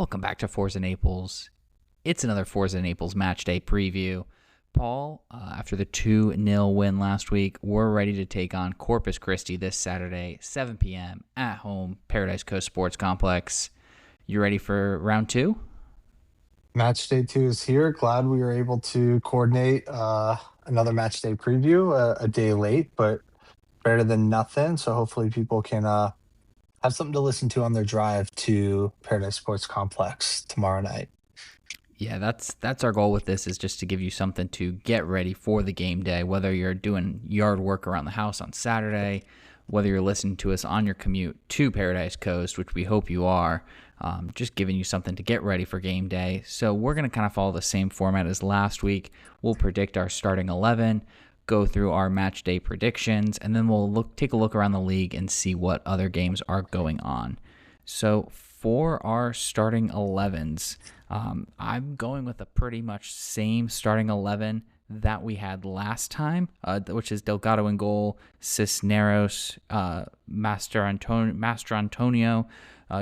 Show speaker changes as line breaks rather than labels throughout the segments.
Welcome back to Forza Naples. It's another Forza Naples match day preview. Paul, after the 2-0 win last week, we're ready to take on Corpus Christi this Saturday, 7 p.m. at home, Paradise Coast Sports Complex. You ready for round two?
Match day 2 is here. Glad we were able to coordinate another match day preview a day late, but better than nothing. So hopefully people can have something to listen to on their drive to Paradise Sports Complex tomorrow night.
Yeah, that's our goal with this, is just to give you something to get ready for the game day, whether you're doing yard work around the house on Saturday, whether you're listening to us on your commute to Paradise Coast, which we hope you are, just giving you something to get ready for game day. So we're going to kind of follow the same format as last week. We'll predict our starting 11, go through our match day predictions, and then we'll take a look around the league and see what other games are going on. So for our starting 11s, I'm going with a pretty much same starting 11 that we had last time, which is Delgado in goal, Cisneros, Master Antonio,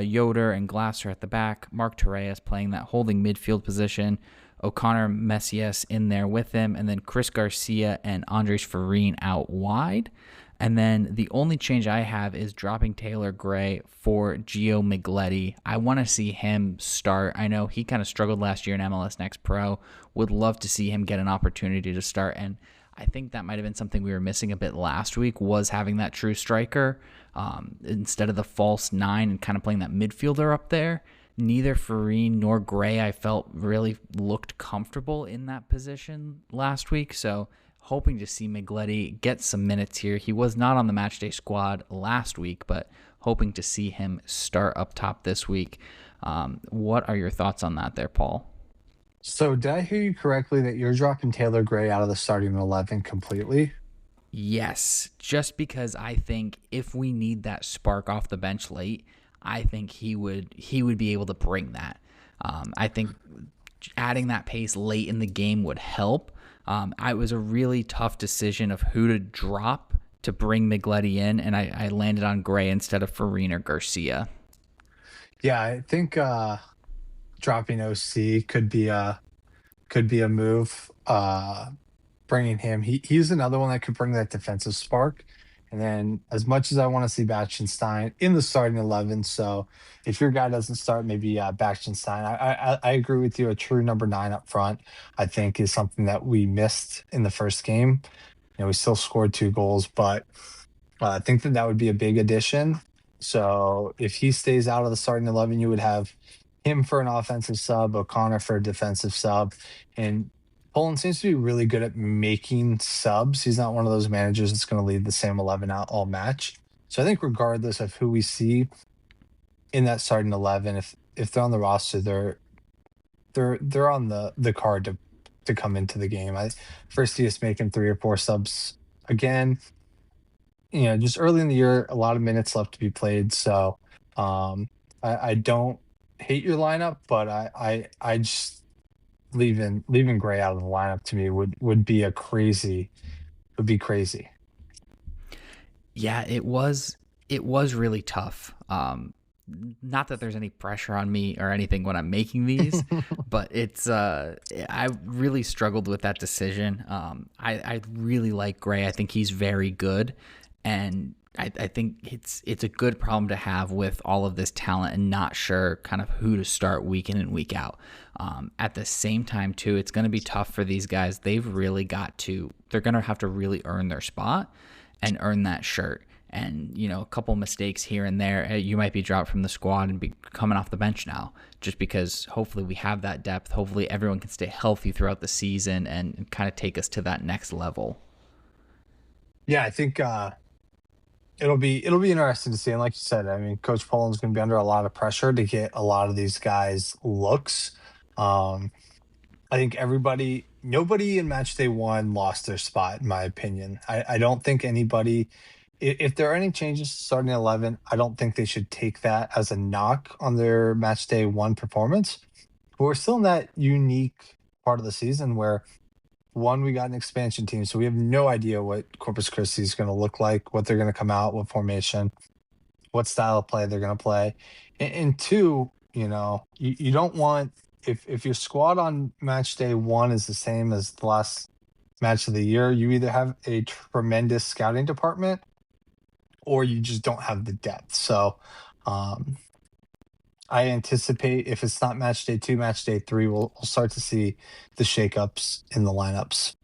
Yoder and Glasser at the back, Mark Torres playing that holding midfield position, O'Connor Messias in there with him, and then Chris Garcia and Andres Farine out wide. And then the only change I have is dropping Taylor Gray for Gio Migletti. I want to see him start. I know he kind of struggled last year in MLS Next Pro. Would love to see him get an opportunity to start. And I think that might have been something we were missing a bit last week, was having that true striker instead of the false nine and kind of playing that midfielder up there. Neither Farine nor Gray, I felt, really looked comfortable in that position last week. So hoping to see Migletti get some minutes here. He was not on the matchday squad last week, but hoping to see him start up top this week. What are your thoughts on that there, Paul?
So did I hear you correctly that you're dropping Taylor Gray out of the starting 11 completely?
Yes, just because I think if we need that spark off the bench late, I think he would be able to bring that. I think adding that pace late in the game would help. It was a really tough decision of who to drop to bring Migletti in, and I landed on Gray instead of Farine or Garcia.
Yeah, I think dropping OC could be a move. Bringing him, he's another one that could bring that defensive spark. And then, as much as I want to see Bachtenstein in the starting 11, so if your guy doesn't start, maybe Bachtenstein. I agree with you. A true number 9 up front, I think, is something that we missed in the first game. We still scored 2 goals, but I think that would be a big addition. So if he stays out of the starting 11, you would have him for an offensive sub, O'Connor for a defensive sub, and Poland seems to be really good at making subs. He's not one of those managers that's going to leave the same 11 out all match. So I think regardless of who we see in that starting 11, if they're on the roster, they're on the card to come into the game. I first see us making 3 or 4 subs again. Just early in the year, a lot of minutes left to be played. So I don't hate your lineup, but I just leaving Gray out of the lineup to me would be crazy.
Yeah, it was really tough. Not that there's any pressure on me or anything when I'm making these, but I really struggled with that decision. I really like Gray. I think he's very good, and I think it's a good problem to have with all of this talent and not sure kind of who to start week in and week out. At the same time, too, it's going to be tough for these guys. They're going to have to really earn their spot and earn that shirt. And, a couple mistakes here and there, you might be dropped from the squad and be coming off the bench now, just because hopefully we have that depth. Hopefully everyone can stay healthy throughout the season and kind of take us to that next level.
Yeah, I think it'll be interesting to see. And like you said, I mean, Coach Poland's going to be under a lot of pressure to get a lot of these guys looks. I think nobody in match day 1 lost their spot, in my opinion. I don't think anybody, if there are any changes starting 11, I don't think they should take that as a knock on their match day 1 performance. But we're still in that unique part of the season where, one, we got an expansion team, so we have no idea what Corpus Christi is going to look like, what they're going to come out, what formation, what style of play they're going to play. And two, You don't want, if your squad on match day one is the same as the last match of the year, you either have a tremendous scouting department or you just don't have the depth. So um, I anticipate if it's not match day two, match day three, we'll start to see the shakeups in the lineups.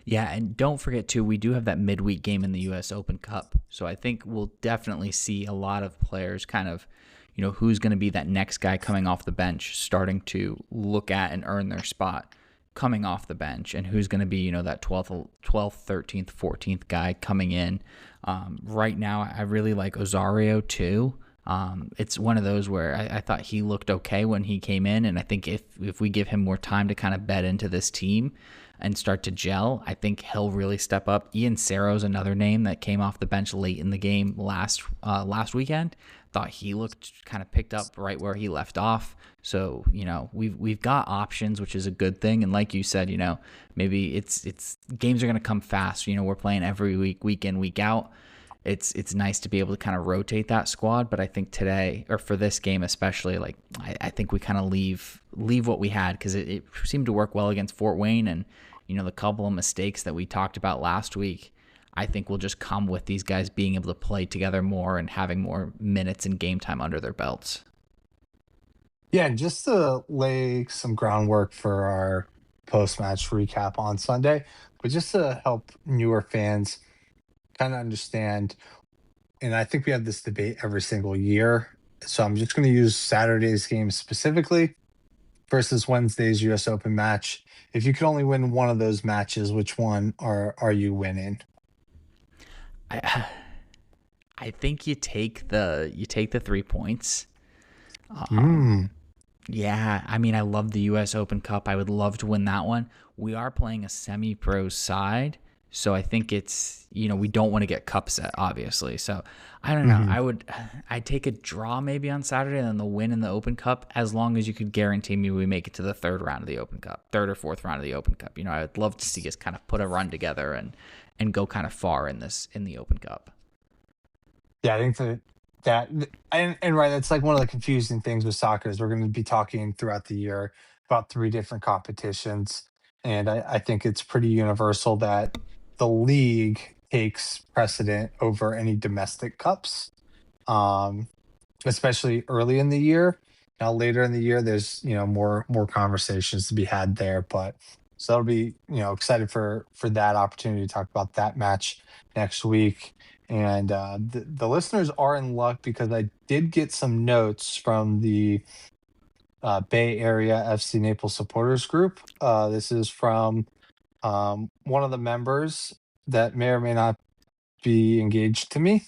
Yeah, and don't forget too, we do have that midweek game in the U.S. Open Cup, so I think we'll definitely see a lot of players kind of, who's going to be that next guy coming off the bench, starting to look at and earn their spot coming off the bench, and who's going to be, that 12th, 13th, 14th guy coming in. Right now, I really like Osario too. It's one of those where I thought he looked okay when he came in, and I think if we give him more time to kind of bed into this team and start to gel, I think he'll really step up. Ian Serro's another name that came off the bench late in the game last weekend. Thought he looked kind of picked up right where he left off. So we've got options, which is a good thing. And like you said, maybe it's games are going to come fast. We're playing every week in, week out. It's nice to be able to kind of rotate that squad, but I think today, or for this game especially, like I think we kind of leave what we had, because it seemed to work well against Fort Wayne, and the couple of mistakes that we talked about last week, I think will just come with these guys being able to play together more and having more minutes and game time under their belts.
Yeah, and just to lay some groundwork for our post-match recap on Sunday, but just to help newer fans kind of understand, and I think we have this debate every single year. So I'm just going to use Saturday's game specifically versus Wednesday's US Open match. If you could only win one of those matches, which one are you winning?
I I think you take the 3 points. Yeah, I mean, I love the U.S. Open Cup. I would love to win that one. We are playing a semi-pro side, so I think it's, we don't want to get cup set, obviously. So I don't know. I'd take a draw maybe on Saturday and then the win in the Open Cup, as long as you could guarantee me we make it to the third round of the Open Cup, third or fourth round of the Open Cup. I would love to see us kind of put a run together and go kind of far in the Open Cup.
Yeah, I think and right, that's like one of the confusing things with soccer is we're going to be talking throughout the year about three different competitions, and I think it's pretty universal that the league takes precedent over any domestic cups, um, especially early in the year. Now later in the year, there's more conversations to be had there, but so that'll be excited for that opportunity to talk about that match next week. And the listeners are in luck because I did get some notes from the Bay Area FC Naples supporters group. This is from one of the members that may or may not be engaged to me.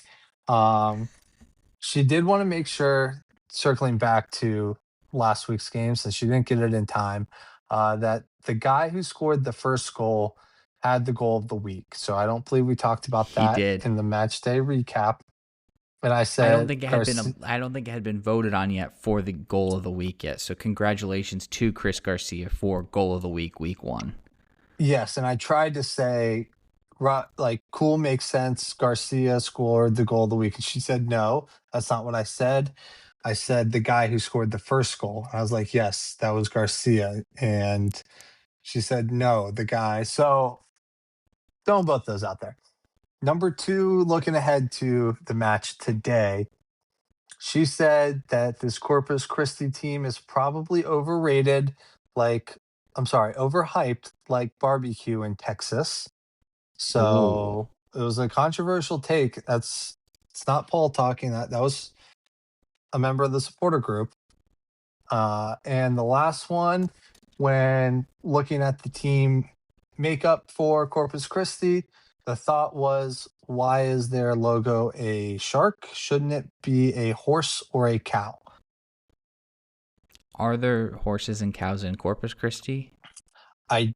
She did want to make sure, circling back to last week's game, since she didn't get it in time, that the guy who scored the first goal had the goal of the week. So I don't believe we talked about
He
that
did.
in the match day recap. And I said,
I don't think it had been voted on yet for the goal of the week yet. So congratulations to Chris Garcia for goal of the week 1.
yes. And I tried to say, like, cool, makes sense. Garcia scored the goal of the week. And she said, no, that's not what I said. I said the guy who scored the first goal. I was like, yes, that was Garcia. And she said, no, the guy. So throwing both those out there. Number two, looking ahead to the match today, she said that this Corpus Christi team is probably overrated, overhyped, like barbecue in Texas.
Ooh.
So it was a controversial take. It's not Paul talking. That was a member of the supporter group. And the last one, when looking at the team makeup for Corpus Christi, the thought was, why is their logo a shark? Shouldn't it be a horse or a cow?
Are there horses and cows in Corpus Christi?
I'm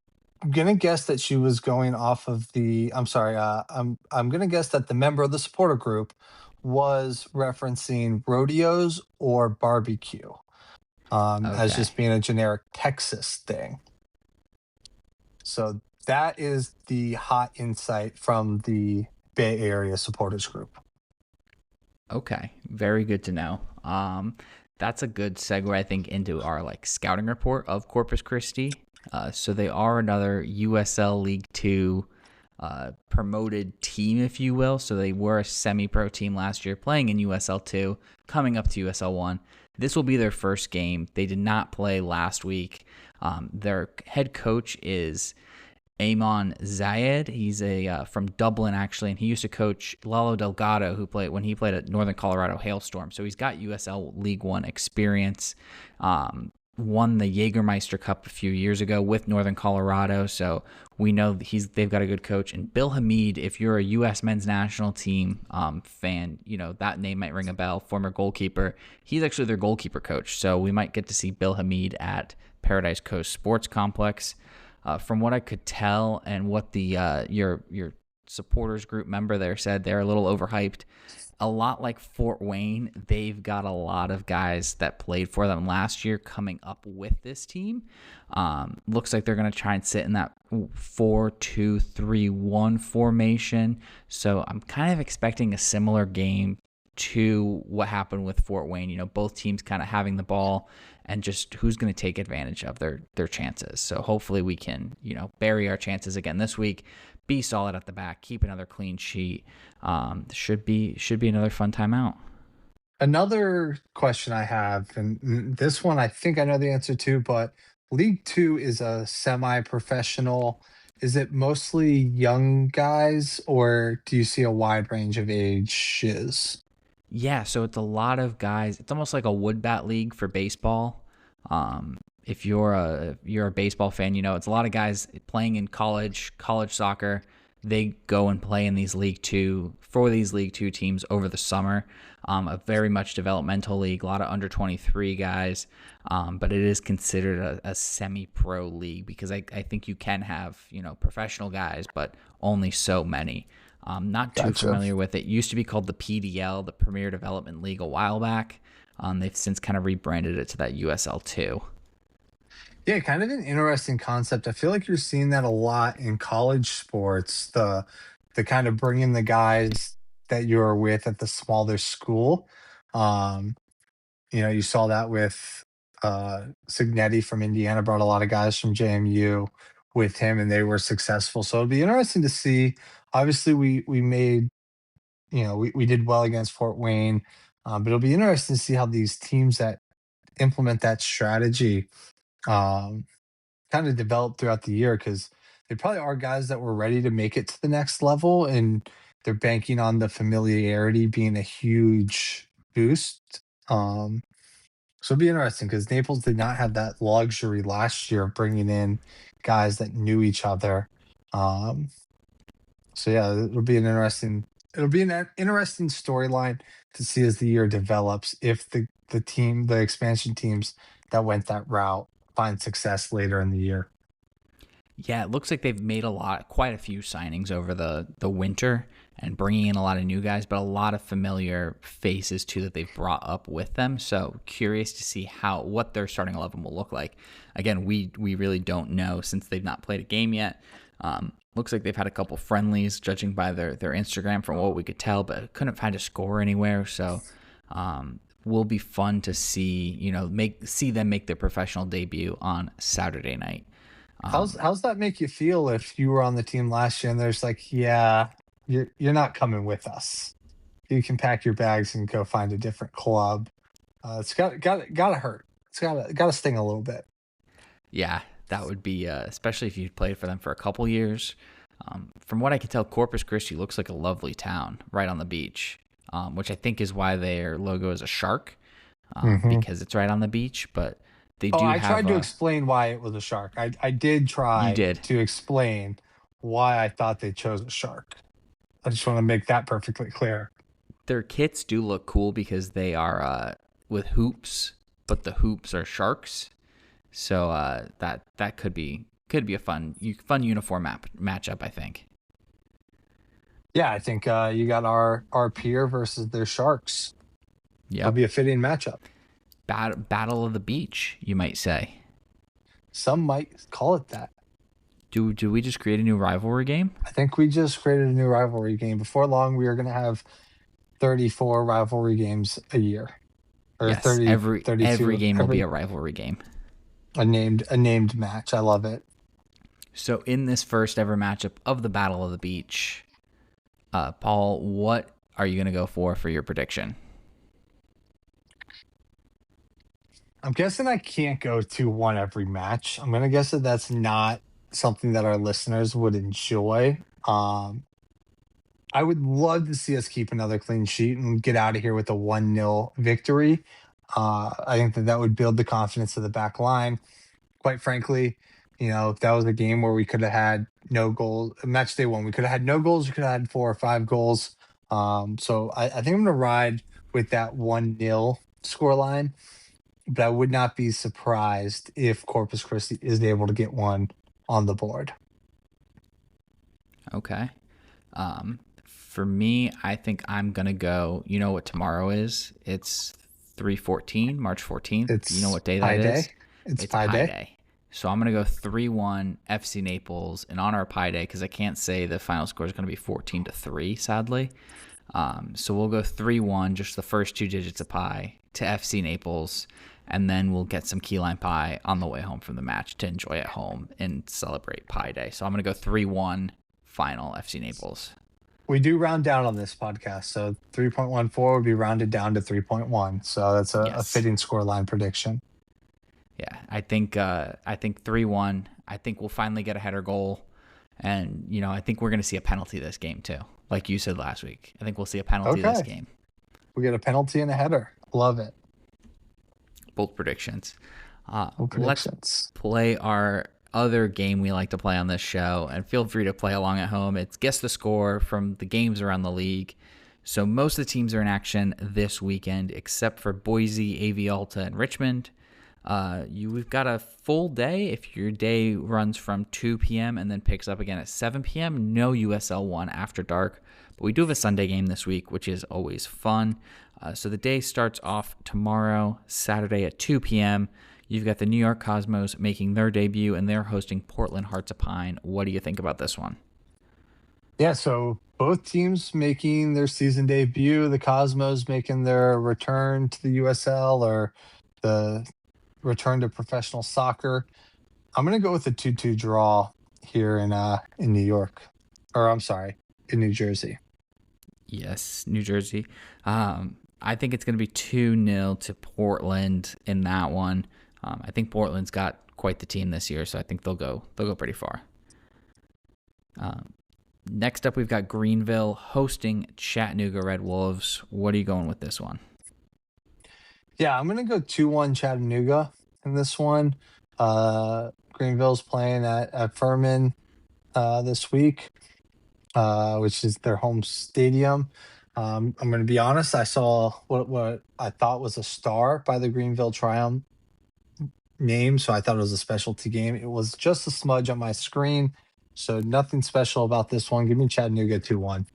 gonna guess that she was going off of the. I'm sorry. I'm gonna guess that the member of the supporter group was referencing rodeos or barbecue, as
Okay.
just being a generic Texas thing. So that is the hot insight from the Bay Area supporters group.
Okay. Very good to know. that's a good segue, I think, into our like scouting report of Corpus Christi. So they are another USL League Two promoted team, if you will. So they were a semi-pro team last year, playing in USL two, coming up to USL one. This will be their first game. They did not play last week. Their head coach is Amon Zayed. He's a from Dublin actually, and he used to coach Lalo Delgado, who played when he played at Northern Colorado Hailstorm. So he's got USL League One experience. Won the Jägermeister Cup a few years ago with Northern Colorado, so we know they've got a good coach. And Bill Hamid, if you're a U.S. men's national team fan, you know that name might ring a bell. Former goalkeeper, he's actually their goalkeeper coach, so we might get to see Bill Hamid at Paradise Coast Sports Complex. From what I could tell, and what the your supporters group member there said, they're a little overhyped. A lot like Fort Wayne, they've got a lot of guys that played for them last year coming up with this team. Looks like they're going to try and sit in that 4-2-3-1 formation. So I'm kind of expecting a similar game to what happened with Fort Wayne. You know, both teams kind of having the ball and just who's going to take advantage of their chances. So hopefully we can, you know, bury our chances again this week. Be solid at the back, keep another clean sheet. Should be another fun time out.
Another question I have, and this one I think I know the answer to, but League Two is a semi-professional. Is it mostly young guys, or do you see a wide range of ages?
Yeah, so it's a lot of guys. It's almost like a wood bat league for baseball. If you're a baseball fan, you know it's a lot of guys playing in college soccer. They go and play in these League Two teams over the summer. A very much developmental league, a lot of under 23 guys, but it is considered a semi-pro league because I think you can have professional guys, but only so many. Not too
Gotcha.
familiar with it. Used to be called the PDL, the Premier Development League, a while back. They've since kind of rebranded it to that USL 2.
Yeah, kind of an interesting concept. I feel like you're seeing that a lot in college sports. The kind of bringing the guys that you're with at the smaller school. Um, you saw that with Signetti from Indiana brought a lot of guys from JMU with him, and they were successful. So it'll be interesting to see. Obviously, we made we did well against Fort Wayne, but it'll be interesting to see how these teams that implement that strategy um, kind of develop throughout the year because they probably are guys that were ready to make it to the next level, and they're banking on the familiarity being a huge boost. Um, so it'd be interesting because Naples did not have that luxury last year of bringing in guys that knew each other. Um, so yeah, it'll be an interesting storyline to see as the year develops if the expansion teams that went that route find success later in the year.
Yeah, it looks like they've made quite a few signings over the winter and bringing in a lot of new guys, but a lot of familiar faces too that they've brought up with them. So curious to see what their starting 11 will look like. Again, we really don't know since they've not played a game yet. Looks like they've had a couple friendlies, judging by their Instagram from what we could tell, but couldn't find a score anywhere. So will be fun to see them make their professional debut on Saturday night.
How's that make you feel if you were on the team last year and there's like, yeah, you're not coming with us. You can pack your bags and go find a different club. It's gotta hurt. It's gotta sting a little bit.
Yeah, that would be especially if you played for them for a couple years. From what I can tell, Corpus Christi looks like a lovely town right on the beach, which I think is why their logo is a shark, because it's right on the beach. But they do
I
have
tried to explain why it was a shark. I did
you
try
did.
to explain why I thought they chose a shark. I just want to make that perfectly clear.
Their kits do look cool because they are with hoops, but the hoops are sharks. So that could be a fun uniform matchup, I think.
Yeah, I think you got our pier versus their sharks.
Yeah,
That'll be a fitting matchup.
Battle of the beach, you might say.
Some might call it that.
Do we just create a new rivalry game?
I think we just created a new rivalry game. Before long, we are going to have 34 rivalry games a year or
Yes,
30
every
32.
game will be a rivalry game.
A named match. I love it.
So in this first ever matchup of the Battle of the Beach, Paul, what are you going to go for your prediction?
I'm guessing I can't go 2-1 every match. I'm gonna guess that that's not something that our listeners would enjoy. I would love to see us keep another clean sheet and get out of here with a 1-0 victory. I think that that would build the confidence of the back line. Quite frankly, if that was a game where we could have had no goals, match day one, we could have had no goals, we could have had 4 or 5 goals. So I think I'm going to ride with that 1-0 scoreline, but I would not be surprised if Corpus Christi is able to get one on the board.
Okay. For me, I think I'm going to go, you know what tomorrow is? It's 3/14, March 14th. You know
It's
what day
Pi
that is?
Day. It's
It's
Pi
Pi
Day.
Day. So I'm going to go 3-1 FC Naples in honor of Pi Day because I can't say the final score is going to be 14-3, sadly. So we'll go 3-1, just the first 2 digits of pi to FC Naples, and then we'll get some key lime pie on the way home from the match to enjoy at home and celebrate Pi Day. So I'm going to go 3-1 final FC Naples.
We do round down on this podcast, so 3.14 would be rounded down to 3.1. So that's a
Yes.
fitting scoreline prediction.
Yeah, I think 3-1. I think we'll finally get a header goal, and I think we're going to see a penalty this game too. Like you said last week, I think we'll see a penalty this
Okay.
game.
We get a penalty and a header. Love it.
Both predictions.
Well,
Let's
predictions.
play our other game we like to play on this show, and feel free to play along at home. It's guess the score from the games around the league. So most of the teams are in action this weekend, except for Boise, AV Alta, and Richmond. We've got a full day if your day runs from 2 p.m. and then picks up again at 7 p.m. No USL 1 after dark, but we do have a Sunday game this week, which is always fun. So the day starts off tomorrow, Saturday at 2 p.m. You've got the New York Cosmos making their debut, and they're hosting Portland Hearts of Pine. What do you think about this one?
Yeah, so both teams making their season debut. The Cosmos making their return to the USL or the return to professional soccer. I'm going to go with a 2-2 draw here in New York. Or I'm sorry, in New Jersey.
Yes, New Jersey. I think it's going to be 2-0 to Portland in that one. I think Portland's got quite the team this year, so I think they'll go pretty far. Next up, we've got Greenville hosting Chattanooga Red Wolves. What are you going with this one?
Yeah, I'm going to go 2-1 Chattanooga in this one. Greenville's playing at Furman this week, which is their home stadium. I'm going to be honest. I saw what I thought was a star by the Greenville Triumph name, so I thought it was a specialty game. It was just a smudge on my screen, so nothing special about this one. Give me Chattanooga 2-1.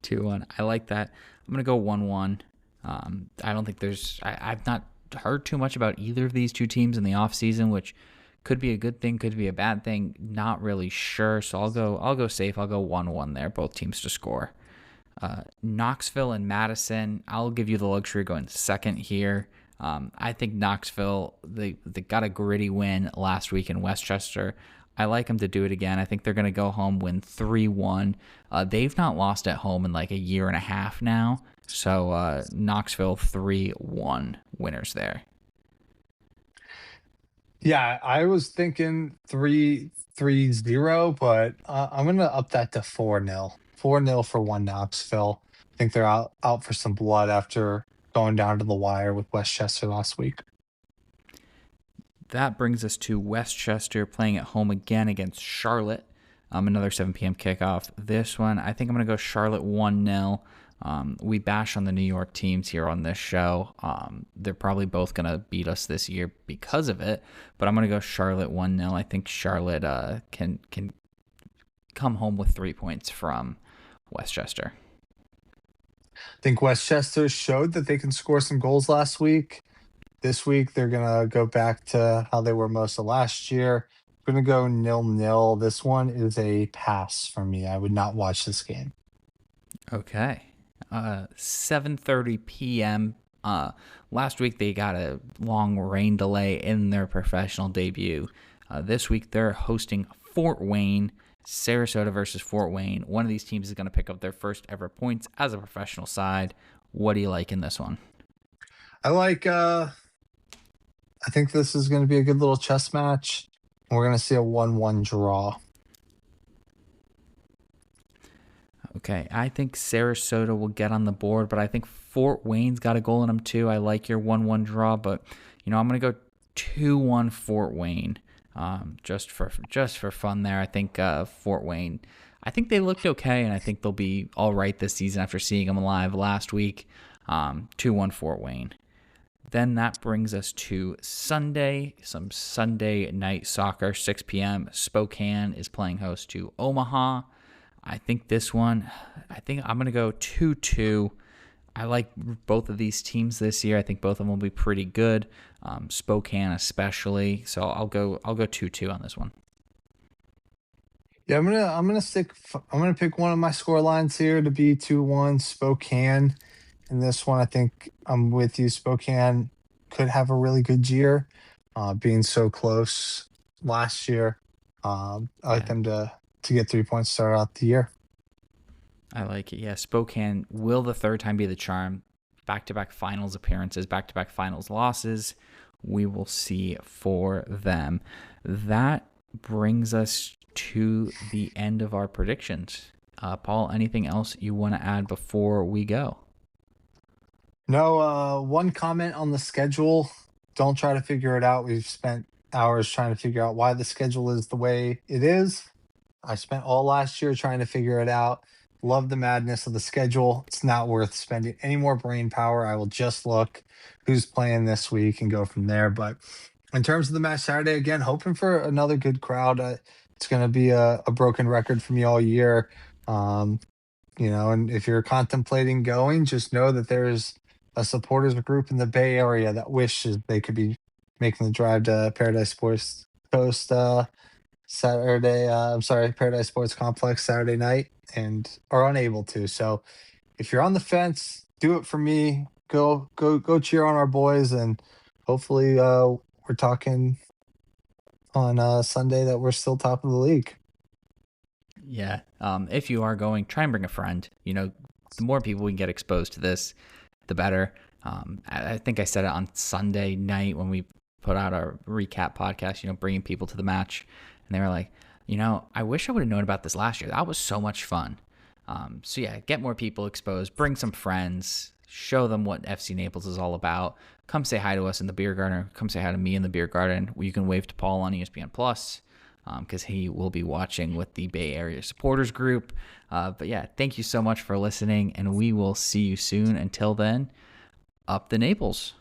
2-1. I like that. I'm going to go 1-1. I don't think I've not heard too much about either of these two teams in the offseason, which could be a good thing, could be a bad thing. Not really sure, so I'll go safe. I'll go 1-1 there, both teams to score. Knoxville and Madison, I'll give you the luxury of going second here. I think Knoxville, they got a gritty win last week in Westchester. I like them to do it again. I think they're going to go home, win 3-1. They've not lost at home in like a year and a half now. So Knoxville 3-1 winners there.
Yeah, I was thinking 3-0, but I'm going to up that to 4-0. 4-0 for one Knoxville. I think they're out for some blood after going down to the wire with Westchester last week.
That brings us to Westchester playing at home again against Charlotte. Another 7 p.m. kickoff. This one, I think I'm going to go Charlotte 1-0. We bash on the New York teams here on this show. They're probably both going to beat us this year because of it, but I'm going to go Charlotte 1-0. I think Charlotte can come home with 3 points from Westchester.
I think Westchester showed that they can score some goals last week. This week, they're going to go back to how they were most of last year. I'm going to go 0-0. This one is a pass for me. I would not watch this game.
Okay. 7:30 p.m. Last week they got a long rain delay in their professional debut. This week they're hosting Fort Wayne. Sarasota versus Fort Wayne. One of these teams is going to pick up their first ever points as a professional side. What do you like in this one?
I think this is going to be a good little chess match. We're going to see a 1-1 draw.
Okay, I think Sarasota will get on the board, but I think Fort Wayne's got a goal in them too. I like your 1-1 draw, but I'm going to go 2-1 Fort Wayne. Just for fun there. I think Fort Wayne, I think they looked okay, and I think they'll be all right this season after seeing them live last week. 2-1 Fort Wayne. Then that brings us to Sunday, some Sunday night soccer, 6 p.m. Spokane is playing host to Omaha. I think this one, I'm going to go 2-2. I like both of these teams this year. I think both of them will be pretty good. Spokane especially. So I'll go 2-2 on this one.
Yeah, I'm gonna pick one of my score lines here to be 2-1 Spokane. In this one, I think I'm with you. Spokane could have a really good year, being so close last year. I like them to get 3 points to start out the year.
I like it. Yeah, Spokane will the third time be the charm. Back-to-back finals appearances, back-to-back finals losses. We will see for them. That brings us to the end of our predictions. Paul, anything else you want to add before we go?
No, one comment on the schedule. Don't try to figure it out. We've spent hours trying to figure out why the schedule is the way it is. I spent all last year trying to figure it out. Love the madness of the schedule. It's not worth spending any more brain power. I will just look who's playing this week and go from there. But in terms of the match Saturday, again, hoping for another good crowd. It's going to be a broken record for me all year. And if you're contemplating going, just know that there's a supporters group in the Bay Area that wishes they could be making the drive to Paradise Sports Coast Paradise Sports Complex Saturday night and are unable to. So if you're on the fence, do it for me. Go cheer on our boys, and hopefully we're talking on Sunday that we're still top of the league.
Yeah. If you are going, try and bring a friend. The more people we can get exposed to this, the better. I think I said it on Sunday night when we put out our recap podcast, bringing people to the match. And they were like, I wish I would have known about this last year. That was so much fun. So yeah, get more people exposed, bring some friends, show them what FC Naples is all about. Come say hi to us in the beer garden. Come say hi to me in the beer garden. You can wave to Paul on ESPN Plus because he will be watching with the Bay Area supporters group. But yeah, thank you so much for listening, and we will see you soon. Until then, up the Naples.